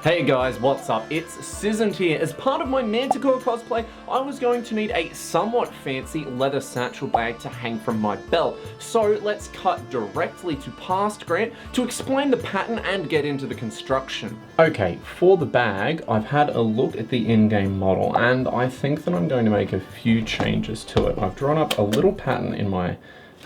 Hey guys, what's up? It's Scisant here. As part of my Manticore cosplay, I was going to need a somewhat fancy leather satchel bag to hang from my belt. So let's cut directly to past Grant to explain the pattern and get into the construction. Okay, for the bag, I've had a look at the in-game model and I think that I'm going to make a few changes to it. I've drawn up a little pattern in my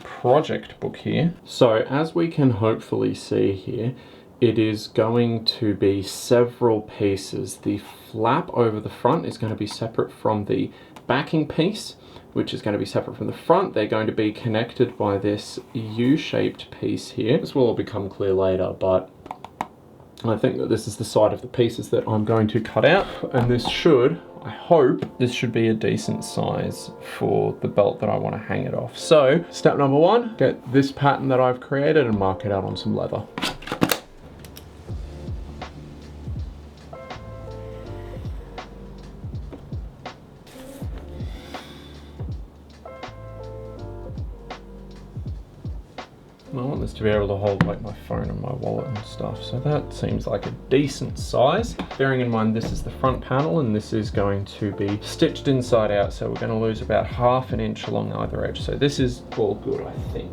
project book here. So as we can hopefully see here, it is going to be several pieces. The flap over the front is going to be separate from the backing piece, which is going to be separate from the front. They're going to be connected by this U-shaped piece here. This will all become clear later, but I think that this is the side of the pieces that I'm going to cut out, and this should, I hope, this should be a decent size for the belt that I want to hang it off. So, step number one, get this pattern that I've created and mark it out on some leather. I want this to be able to hold like my phone and my wallet and stuff, so that seems like a decent size. Bearing in mind this is the front panel and this is going to be stitched inside out, so we're going to lose about ½ an inch along either edge. So this is all good, I think.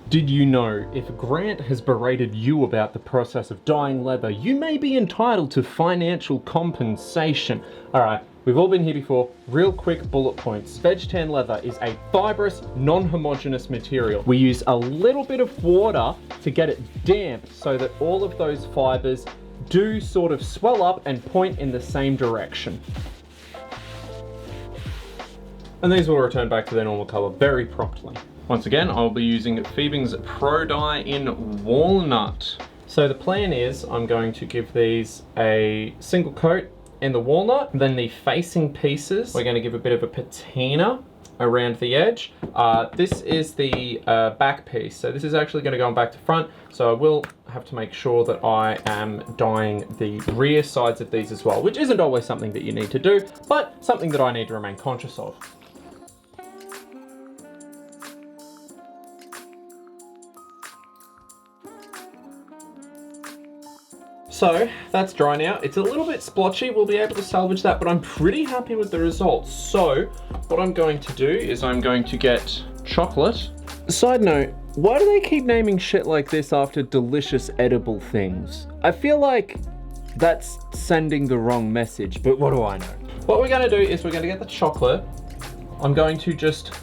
Did you know, if Grant has berated you about the process of dyeing leather, you may be entitled to financial compensation. Alright, we've all been here before. Real quick bullet points. Veg tan leather is a fibrous, non-homogeneous material. We use a little bit of water to get it damp so that all of those fibers do sort of swell up and point in the same direction. And these will return back to their normal color very promptly. Once again, I'll be using Phoebing's Pro Dye in Walnut. So the plan is I'm going to give these a single coat in the walnut. Then the facing pieces, we're going to give a bit of a patina around the edge. This is the back piece. So this is actually going to go on back to front. So I will have to make sure that I am dyeing the rear sides of these as well, which isn't always something that you need to do, but something that I need to remain conscious of. So that's dry now. It's a little bit splotchy. We'll be able to salvage that, but I'm pretty happy with the results. So what I'm going to do is I'm going to get chocolate. Side note, why do they keep naming shit like this after delicious edible things? I feel like that's sending the wrong message, but what do I know? What we're gonna do is we're gonna get the chocolate. I'm going to just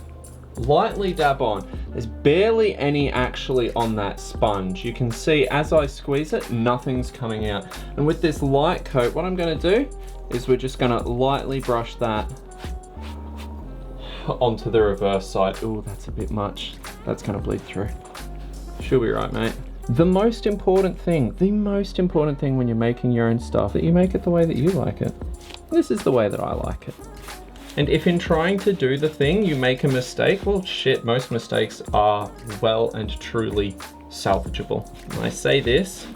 lightly dab on. There's barely any actually on that sponge. You can see as I squeeze it, nothing's coming out. And with this light coat, what I'm gonna do is we're just gonna lightly brush that onto the reverse side. Oh, that's a bit much. That's gonna bleed through. She'll be right, mate. The most important thing when you're making your own stuff, that you make it the way that you like it. This is the way that I like it. And if in trying to do the thing you make a mistake, well shit, most mistakes are well and truly salvageable. And I say this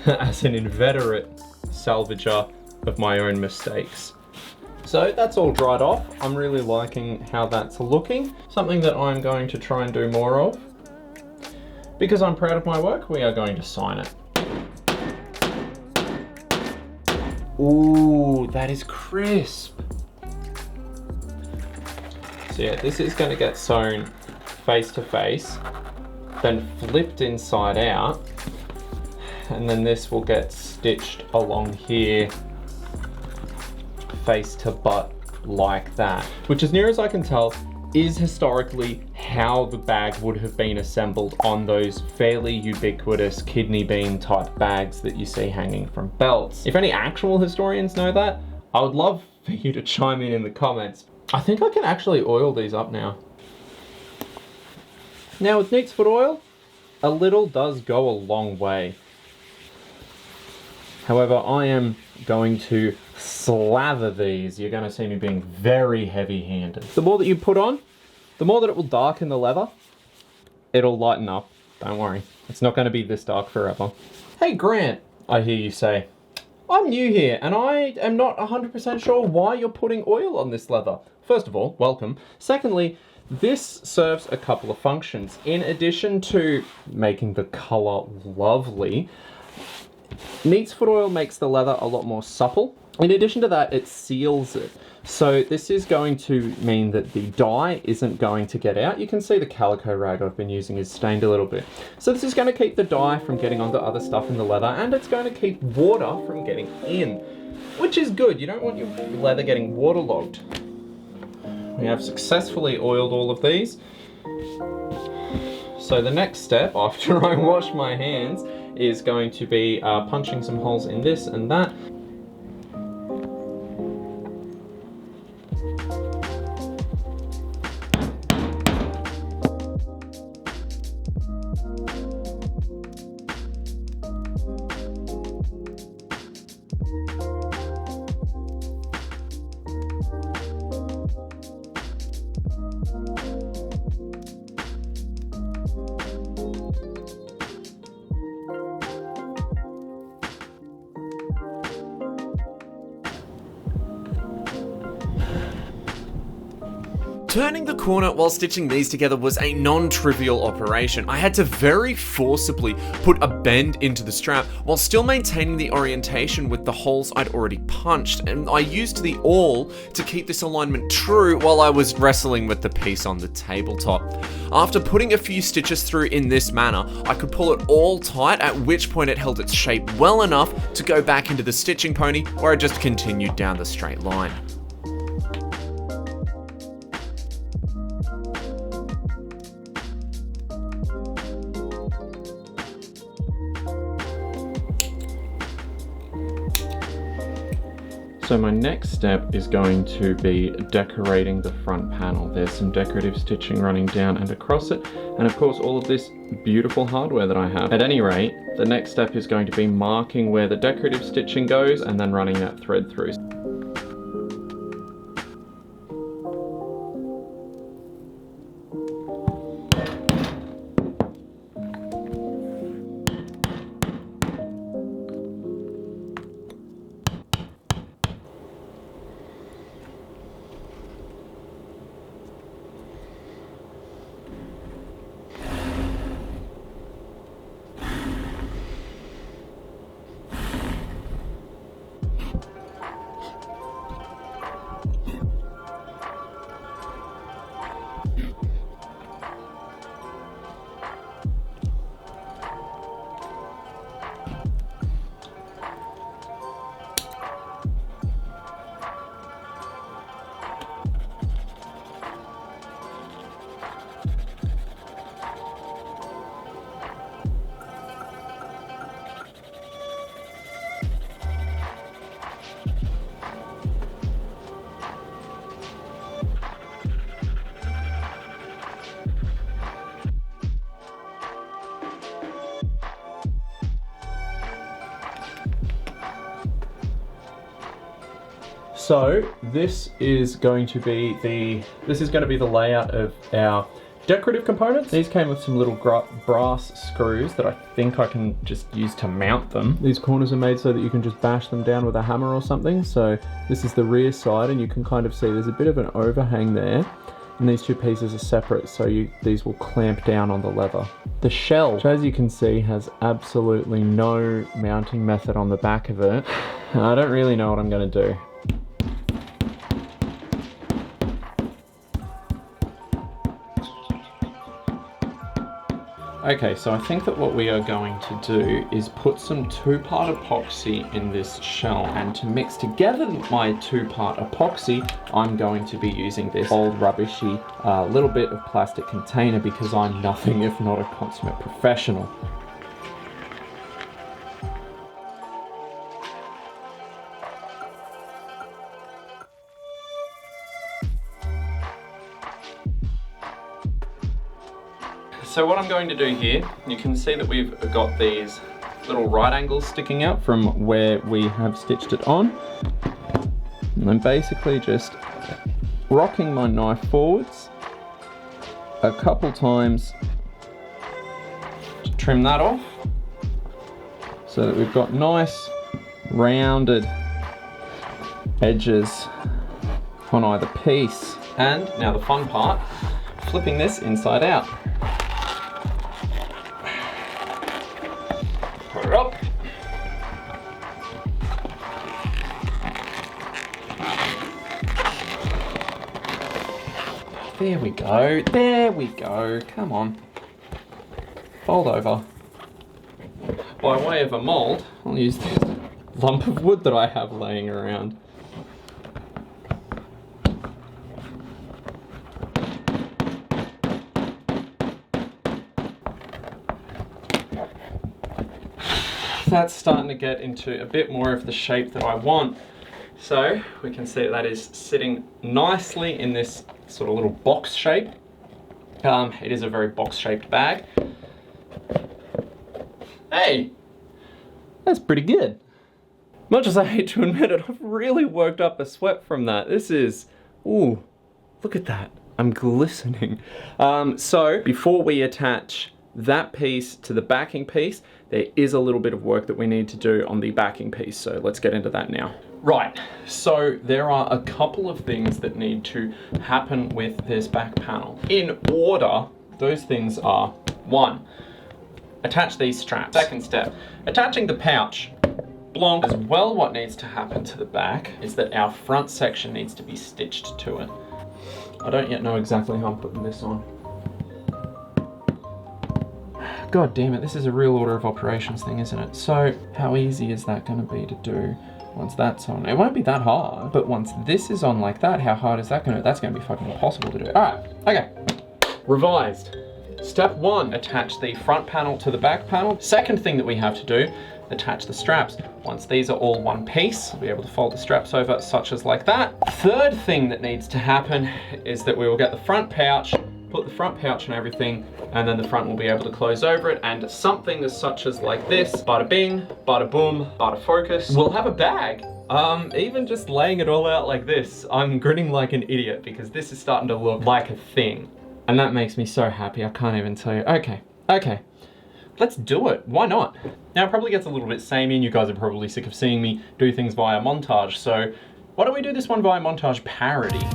as an inveterate salvager of my own mistakes. So that's all dried off. I'm really liking how that's looking. Something that I'm going to try and do more of. Because I'm proud of my work, we are going to sign it. Ooh, that is crisp. So yeah, this is going to get sewn face to face, then flipped inside out, and then this will get stitched along here, face to butt, like that. Which, as near as I can tell, is historically how the bag would have been assembled on those fairly ubiquitous kidney bean type bags that you see hanging from belts. If any actual historians know that, I would love for you to chime in the comments. I think I can actually oil these up now. Now with neat's foot oil, a little does go a long way. However, I am going to slather these. You're going to see me being very heavy-handed. The more that you put on, the more that it will darken the leather. It'll lighten up, don't worry. It's not going to be this dark forever. Hey Grant, I hear you say. I'm new here and I am not 100% sure why you're putting oil on this leather. First of all, welcome. Secondly, this serves a couple of functions. In addition to making the color lovely, neat's foot oil makes the leather a lot more supple. In addition to that, it seals it. So this is going to mean that the dye isn't going to get out. You can see the calico rag I've been using is stained a little bit. So this is going to keep the dye from getting onto other stuff in the leather, and it's going to keep water from getting in, which is good. You don't want your leather getting waterlogged. We have successfully oiled all of these. So the next step, after I wash my hands, is going to be punching some holes in this and that. Turning the corner while stitching these together was a non-trivial operation. I had to very forcibly put a bend into the strap while still maintaining the orientation with the holes I'd already punched, and I used the awl to keep this alignment true while I was wrestling with the piece on the tabletop. After putting a few stitches through in this manner, I could pull it all tight, at which point it held its shape well enough to go back into the stitching pony, where I just continued down the straight line. So my next step is going to be decorating the front panel. There's some decorative stitching running down and across it, and of course all of this beautiful hardware that I have. At any rate, the next step is going to be marking where the decorative stitching goes and then running that thread through. So this is going to be the layout of our decorative components. These came with some little brass screws that I think I can just use to mount them. These corners are made so that you can just bash them down with a hammer or something. So this is the rear side, and you can kind of see there's a bit of an overhang there. And these two pieces are separate, so these will clamp down on the leather. The shell, which as you can see has absolutely no mounting method on the back of it. I don't really know what I'm going to do. Okay, so I think that what we are going to do is put some 2-part epoxy in this shell, and to mix together my 2-part epoxy, I'm going to be using this old rubbishy little bit of plastic container because I'm nothing if not a consummate professional. So what I'm going to do here, you can see that we've got these little right angles sticking out from where we have stitched it on. And I'm basically just rocking my knife forwards a couple times to trim that off so that we've got nice rounded edges on either piece. And now the fun part, flipping this inside out. Put it up. There we go, there we go, come on. Fold over. By way of a mold, I'll use this lump of wood that I have laying around. That's starting to get into a bit more of the shape that I want. So we can see that is sitting nicely in this sort of little box shape. It is a very box-shaped bag. Hey, that's pretty good. Much as I hate to admit it, I've really worked up a sweat from that. This is, ooh, look at that. I'm glistening. So before we attach that piece to the backing piece, there is a little bit of work that we need to do on the backing piece, so let's get into that now. Right, so there are a couple of things that need to happen with this back panel. In order, those things are: 1, attach these straps. Second step, attaching the pouch. Blonk. As well, what needs to happen to the back is that our front section needs to be stitched to it. I don't yet know exactly how I'm putting this on. God damn it, this is a real order of operations thing, isn't it? So how easy is that going to be to do once that's on? It won't be that hard, but once this is on like that, how hard is that going to? That's going to be fucking impossible to do. All right, okay. Revised. Step 1, attach the front panel to the back panel. Second thing that we have to do, attach the straps. Once these are all one piece, we'll be able to fold the straps over such as like that. Third thing that needs to happen is that we will get the front pouch, put the front pouch on everything, and then the front will be able to close over it, and something as such as like this, bada bing, bada boom, bada focus, we'll have a bag. Even just laying it all out like this, I'm grinning like an idiot because this is starting to look like a thing. And that makes me so happy, I can't even tell you. Okay, let's do it, why not? Now it probably gets a little bit samey and you guys are probably sick of seeing me do things via montage, so why don't we do this one via montage parody?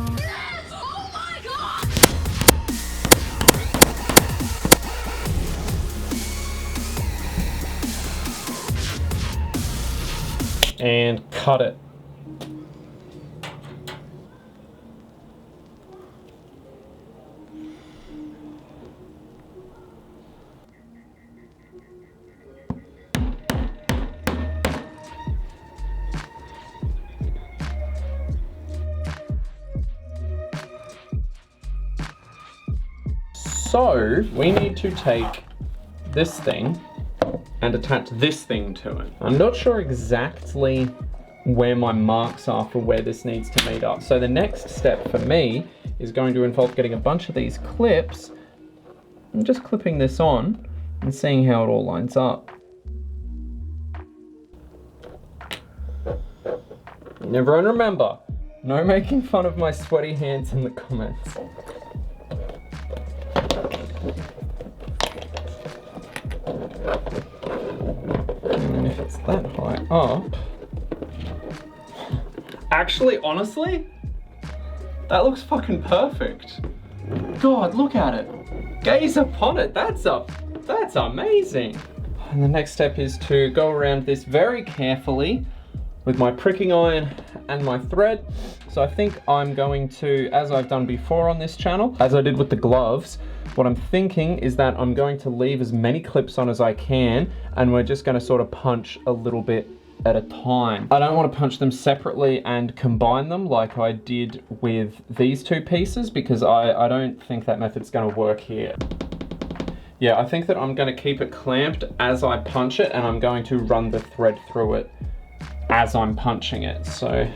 And cut it. So we need to take this thing and attach this thing to it. I'm not sure exactly where my marks are for where this needs to meet up. So the next step for me is going to involve getting a bunch of these clips and just clipping this on and seeing how it all lines up. And everyone remember, no making fun of my sweaty hands in the comments. And if it's that high up, actually, honestly, that looks fucking perfect. God, look at it. Gaze upon it. That's amazing. And the next step is to go around this very carefully with my pricking iron and my thread. So I think I'm going to, as I've done before on this channel, as I did with the gloves, what I'm thinking is that I'm going to leave as many clips on as I can, and we're just going to sort of punch a little bit at a time. I don't want to punch them separately and combine them like I did with these two pieces, because I don't think that method's going to work here. Yeah, I think that I'm going to keep it clamped as I punch it, and I'm going to run the thread through it as I'm punching it, so.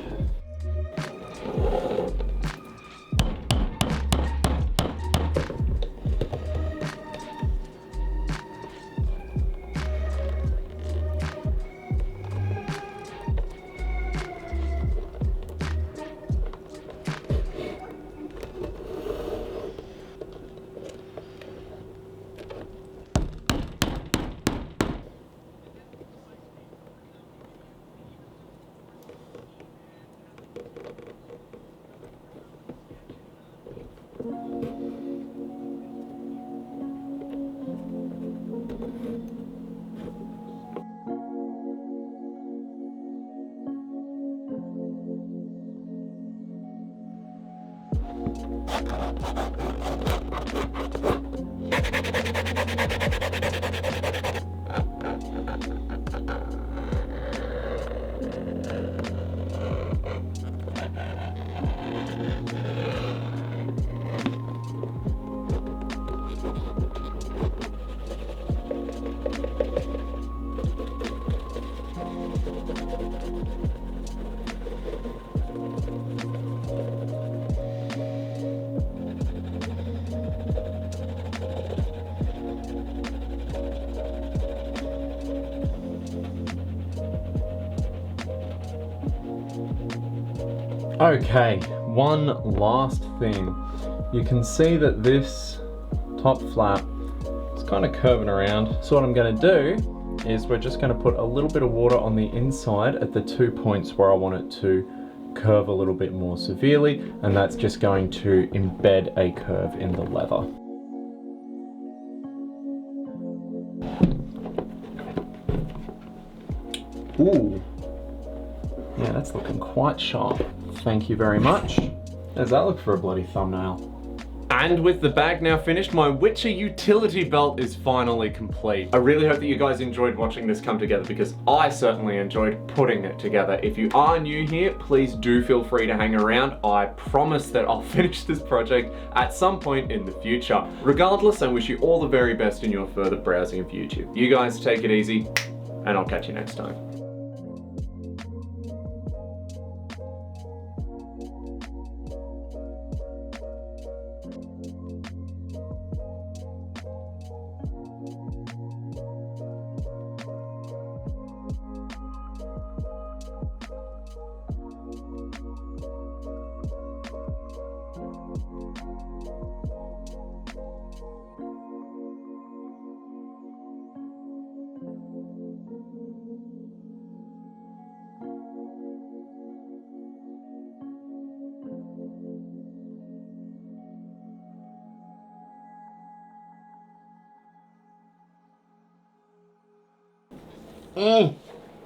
Okay, one last thing. You can see that this top flap is kind of curving around. So what I'm going to do is we're just going to put a little bit of water on the inside at the 2 points where I want it to curve a little bit more severely, and that's just going to embed a curve in the leather. Ooh. Yeah, that's looking quite sharp. Thank you very much. Does that look for a bloody thumbnail? And with the bag now finished, my Witcher utility belt is finally complete. I really hope that you guys enjoyed watching this come together, because I certainly enjoyed putting it together. If you are new here, please do feel free to hang around. I promise that I'll finish this project at some point in the future. Regardless, I wish you all the very best in your further browsing of YouTube. You guys take it easy, and I'll catch you next time. Mm.